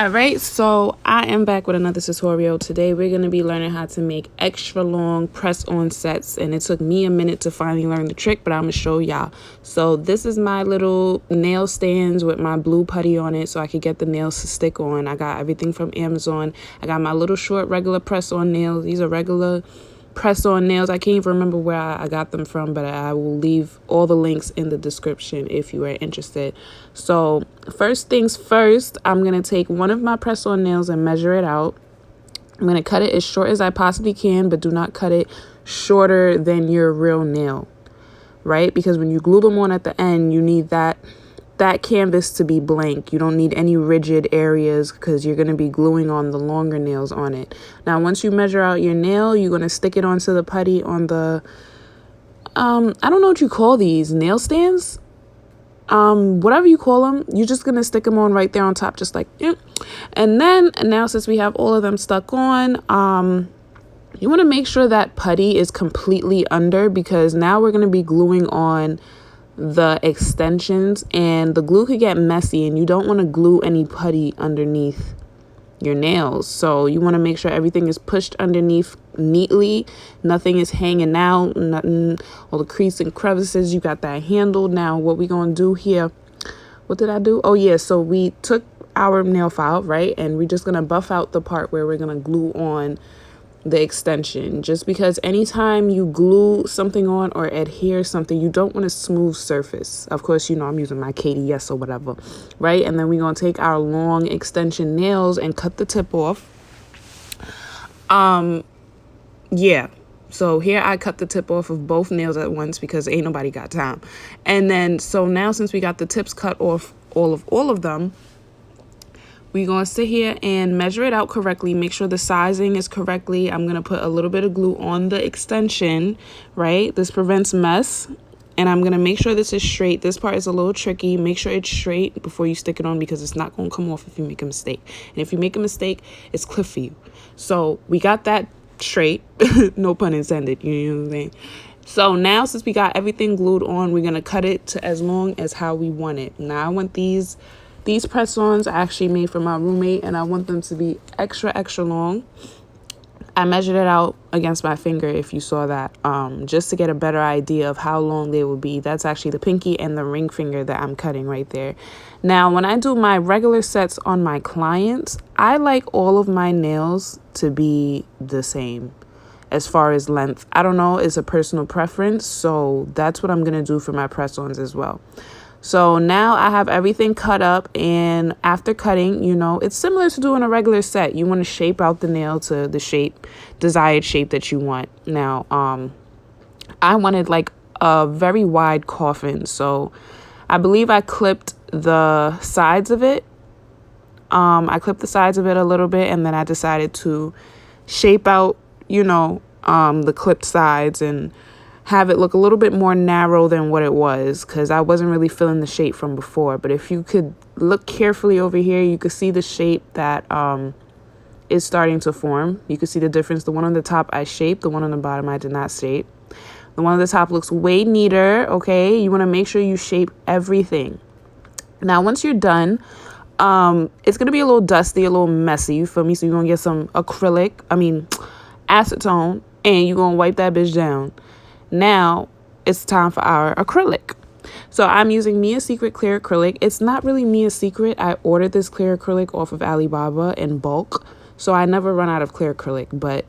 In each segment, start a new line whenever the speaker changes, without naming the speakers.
Alright, so I am back with another tutorial. Today we're going to be learning how to make extra long press-on sets, and it took me a minute to finally learn the trick, but I'm going to show y'all. So this is my little nail stands with my blue putty on it so I could get the nails to stick on. I got everything from Amazon. I got my little short regular press-on nails. These are regular press-on nails. I can't even remember where I got them from, but I will leave all the links in the description if you are interested. So first things first, I'm going to take one of my press-on nails and measure it out. I'm going to cut it as short as I possibly can, but do not cut it shorter than your real nail, right? Because when you glue them on at the end, you need that canvas to be blank. You don't need any rigid areas because you're going to be gluing on the longer nails on it. Now, once you measure out your nail, you're going to stick it onto the putty on the, I don't know what you call these, nail stands? Whatever you call them, you're just going to stick them on right there on top, just like, yeah. And now since we have all of them stuck on, you want to make sure that putty is completely under, because now we're going to be gluing on the extensions and the glue could get messy, and you don't want to glue any putty underneath your nails. So you want to make sure everything is pushed underneath neatly, nothing is hanging out, nothing, all the creases and crevices, you got that handled. Now what we gonna do here, what did I do? Oh yeah, so we took our nail file, right, and we're just gonna buff out the part where we're gonna glue on the extension, just because anytime you glue something on or adhere something, you don't want a smooth surface. Of course, you know I'm using my KDS or whatever, right? And then we're gonna take our long extension nails and cut the tip off. Yeah, so here I cut the tip off of both nails at once because ain't nobody got time. And then so now since we got the tips cut off all of them, we're going to sit here and measure it out correctly. Make sure the sizing is correctly. I'm going to put a little bit of glue on the extension, right? This prevents mess. And I'm going to make sure this is straight. This part is a little tricky. Make sure it's straight before you stick it on, because it's not going to come off if you make a mistake. And if you make a mistake, it's cliff for you. So we got that straight. No pun intended. You know what I'm saying? So now since we got everything glued on, we're going to cut it to as long as how we want it. Now I want these press-ons are actually made for my roommate, and I want them to be extra long. I measured it out against my finger, if you saw that, just to get a better idea of how long they will be. That's actually the pinky and the ring finger that I'm cutting right there. Now, when I do my regular sets on my clients, I like all of my nails to be the same as far as length. I don't know, it's a personal preference, so that's what I'm going to do for my press-ons as well. So now I have everything cut up, and after cutting, you know, it's similar to doing a regular set. You want to shape out the nail to the desired shape that you want. Now, I wanted like a very wide coffin. So I believe I clipped the sides of it. I clipped the sides of it a little bit, and then I decided to shape out, you know, the clipped sides and have it look a little bit more narrow than what it was, because I wasn't really feeling the shape from before. But if you could look carefully over here, you could see the shape that is starting to form. You could see the difference. The one on the top I shaped, the one on the bottom I did not shape. The one on the top looks way neater, okay? You want to make sure you shape everything. Now, once you're done, it's going to be a little dusty, a little messy, you feel me? So you're going to get some acetone, and you're going to wipe that bitch down. Now it's time for our acrylic. So I'm using Mia Secret clear acrylic. It's not really Mia Secret. I ordered this clear acrylic off of Alibaba in bulk, so I never run out of clear acrylic. But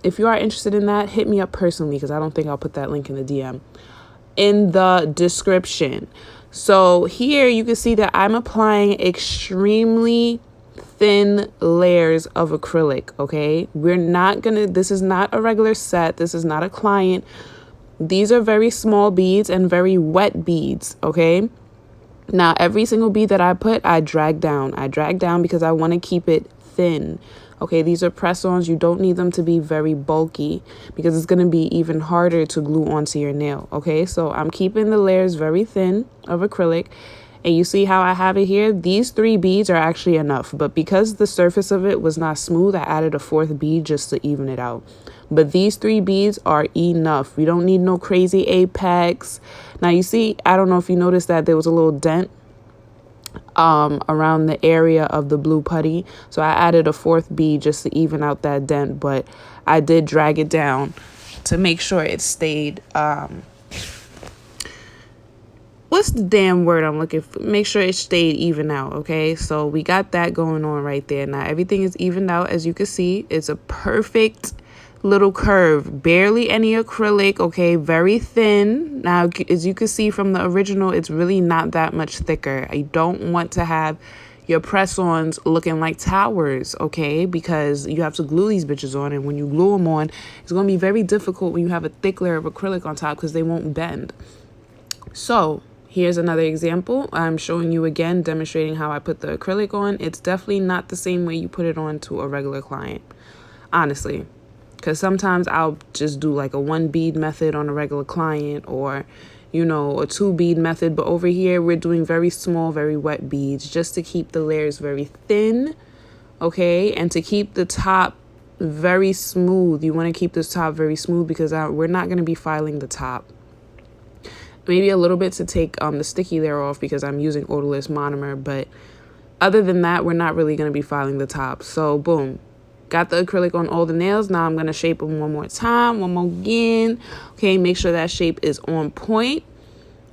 if you are interested in that, hit me up personally, because I don't think I'll put that link in the DM in the description. So here you can see that I'm applying extremely thin layers of acrylic. Okay, this is not a regular set. This is not a client. These are very small beads and very wet beads, okay? Now, every single bead that I put, I drag down. I drag down because I want to keep it thin, okay? These are press-ons. You don't need them to be very bulky, because it's going to be even harder to glue onto your nail, okay? So I'm keeping the layers very thin of acrylic. And you see how I have it here? These 3 beads are actually enough. But because the surface of it was not smooth, I added a 4th bead just to even it out. But these 3 beads are enough. We don't need no crazy apex. Now, you see, I don't know if you noticed that there was a little dent around the area of the blue putty. So I added a fourth bead just to even out that dent, but I did drag it down to make sure it stayed, what's the damn word I'm looking for? Make sure it stayed even out, okay? So we got that going on right there. Now everything is evened out, as you can see. It's a perfect little curve, barely any acrylic, okay? Very thin. Now, as you can see from the original, it's really not that much thicker. I don't want to have your press-ons looking like towers, okay? Because you have to glue these bitches on, and when you glue them on, it's going to be very difficult when you have a thick layer of acrylic on top because they won't bend. So here's another example. I'm showing you again, demonstrating how I put the acrylic on. It's definitely not the same way you put it on to a regular client, honestly. Because sometimes I'll just do like a 1 bead method on a regular client, or, you know, a 2 bead method. But over here, we're doing very small, very wet beads just to keep the layers very thin, okay? And to keep the top very smooth. You want to keep this top very smooth because we're not going to be filing the top. Maybe a little bit to take the sticky layer off because I'm using odorless monomer. But other than that, we're not really going to be filing the top. So, boom. Got the acrylic on all the nails. Now I'm going to shape them one more time, one more again. Okay, make sure that shape is on point.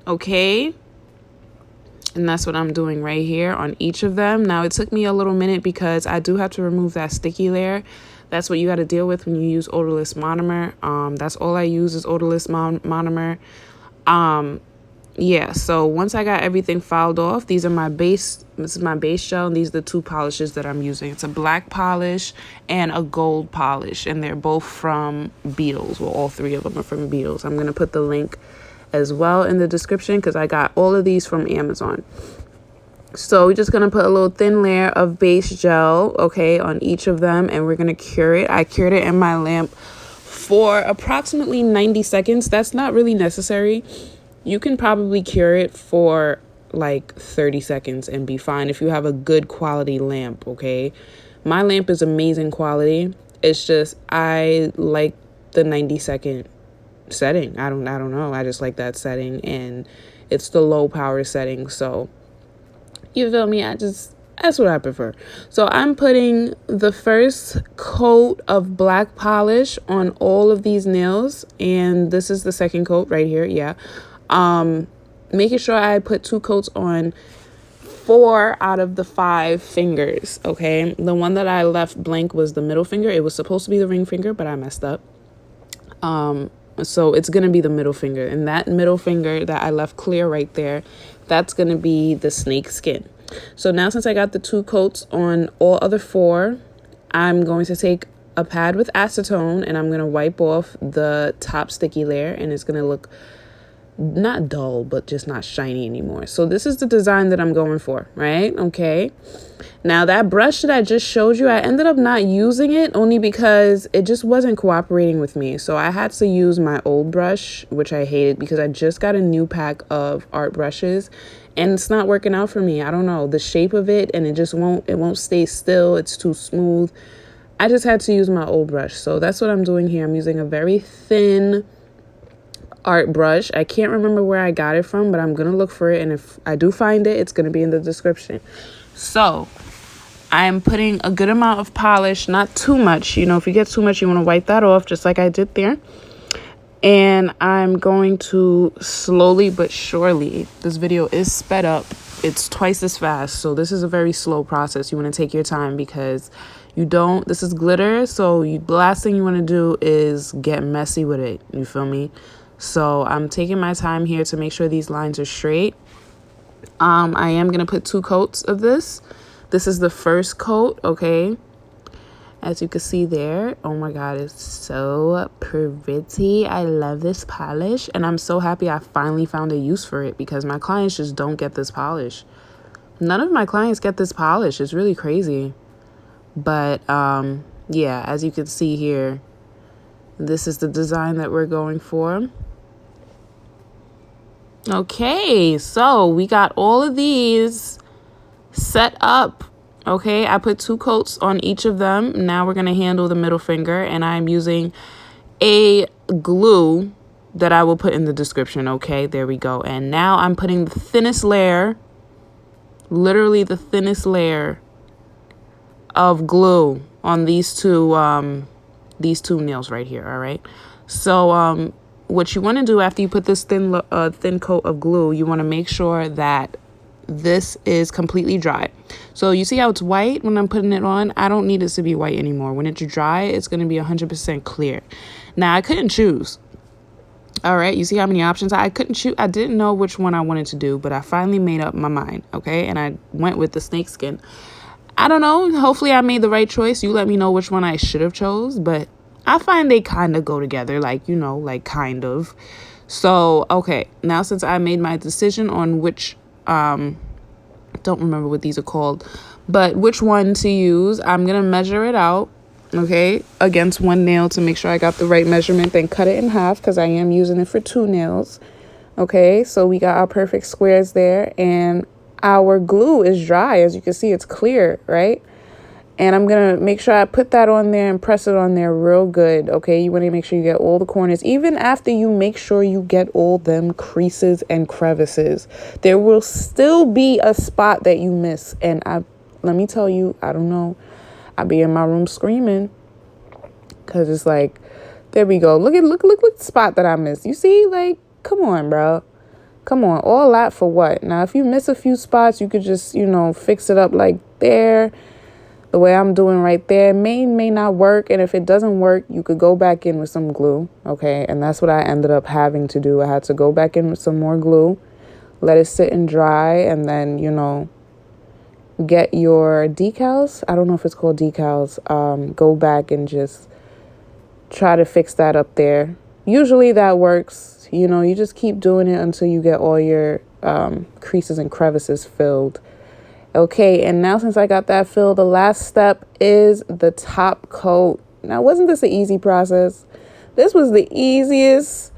Okay. And that's what I'm doing right here on each of them. Now, it took me a little minute because I do have to remove that sticky layer. That's what you got to deal with when you use odorless monomer. That's all I use is odorless monomer. Yeah, so once I got everything filed off, these are my base. This is my base gel, and these are the 2 polishes that I'm using. It's a black polish and a gold polish, and they're both from Beetles. Well, all 3 of them are from Beetles. I'm going to put the link as well in the description because I got all of these from Amazon. So we're just going to put a little thin layer of base gel, okay, on each of them, and we're going to cure it. I cured it in my lamp for approximately 90 seconds. That's not really necessary. You can probably cure it for like 30 seconds and be fine if you have a good quality lamp, okay? My lamp is amazing quality. It's just I like the 90-second setting. I don't know. I just like that setting, and it's the low power setting. So you feel me? That's what I prefer. So I'm putting the first coat of black polish on all of these nails, and this is the second coat right here. Yeah. Making sure I put 2 coats on 4 out of the 5 fingers, okay? The one that I left blank was the middle finger. It was supposed to be the ring finger, but I messed up. So it's going to be the middle finger, and that middle finger that I left clear right there, that's going to be the snake skin. So now, since I got the 2 coats on all other 4, I'm going to take a pad with acetone, and I'm going to wipe off the top sticky layer, and it's going to look not dull, but just not shiny anymore. So this is the design that I'm going for, right? Okay. Now that brush that I just showed you, I ended up not using it only because it just wasn't cooperating with me. So I had to use my old brush, which I hated because I just got a new pack of art brushes and it's not working out for me. I don't know, the shape of it, and it won't stay still. It's too smooth. I just had to use my old brush. So that's what I'm doing here. I'm using a very thin art brush. I can't remember where I got it from, but I'm gonna look for it, and if I do find it, it's gonna be in the description. So I'm putting a good amount of polish, not too much. You know, if you get too much, you want to wipe that off, just like I did there. And I'm going to slowly but surely, this video is sped up, it's twice as fast, so this is a very slow process. You want to take your time because this is glitter, so the last thing you want to do is get messy with it, you feel me? So I'm taking my time here to make sure these lines are straight. I am going to put 2 coats of this. This is the first coat, okay? As you can see there. Oh my God, it's so pretty. I love this polish. And I'm so happy I finally found a use for it because my clients just don't get this polish. None of my clients get this polish. It's really crazy. But yeah, as you can see here, this is the design that we're going for. Okay, so we got all of these set up. Okay, I put 2 coats on each of them. Now we're going to handle the middle finger, and I'm using a glue that I will put in the description. Okay, there we go. And now I'm putting the thinnest layer literally the thinnest layer of glue on these two nails right here. All right. So what you want to do after you put this thin coat of glue, you want to make sure that this is completely dry. So you see how it's white when I'm putting it on? I don't need it to be white anymore. When it's dry, it's going to be 100% clear. Now, I couldn't choose. All right, you see how many options? I couldn't choose. I didn't know which one I wanted to do, but I finally made up my mind, okay? And I went with the snakeskin. I don't know. Hopefully, I made the right choice. You let me know which one I should have chose, but I find they kind of go together, like, you know, like kind of. So, okay, now since I made my decision on which, don't remember what these are called, but which one to use, I'm going to measure it out, okay, against one nail to make sure I got the right measurement, then cut it in half because I am using it for 2 nails. Okay, so we got our perfect squares there, and our glue is dry. As you can see, it's clear, right? And I'm going to make sure I put that on there and press it on there real good, okay? You want to make sure you get all the corners. Even after you make sure you get all them creases and crevices, there will still be a spot that you miss. And let me tell you, I don't know. I'll be in my room screaming because it's like, there we go. Look the spot that I missed. You see, like, come on, bro. Come on. All that for what? Now, if you miss a few spots, you could just, you know, fix it up like there. The way I'm doing right there may not work. And if it doesn't work, you could go back in with some glue. Okay. And that's what I ended up having to do. I had to go back in with some more glue, let it sit and dry, and then, you know, get your decals. I don't know if it's called decals. Go back and just try to fix that up there. Usually that works. You know, you just keep doing it until you get all your creases and crevices filled. Okay, and now since I got that filled, the last step is the top coat. Now, wasn't this an easy process? This was the easiest.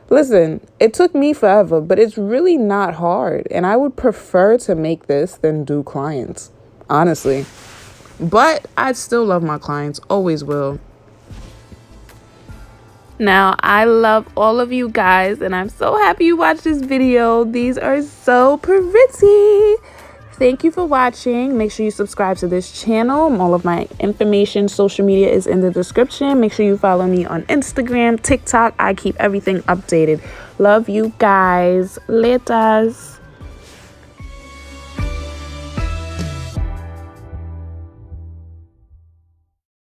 Listen, it took me forever, but it's really not hard. And I would prefer to make this than do clients, honestly. But I still love my clients, always will. Now, I love all of you guys, and I'm so happy you watched this video. These are so pretty. Thank you for watching. Make sure you subscribe to this channel. All of my information, social media is in the description. Make sure you follow me on Instagram, TikTok. I keep everything updated. Love you guys. Laters.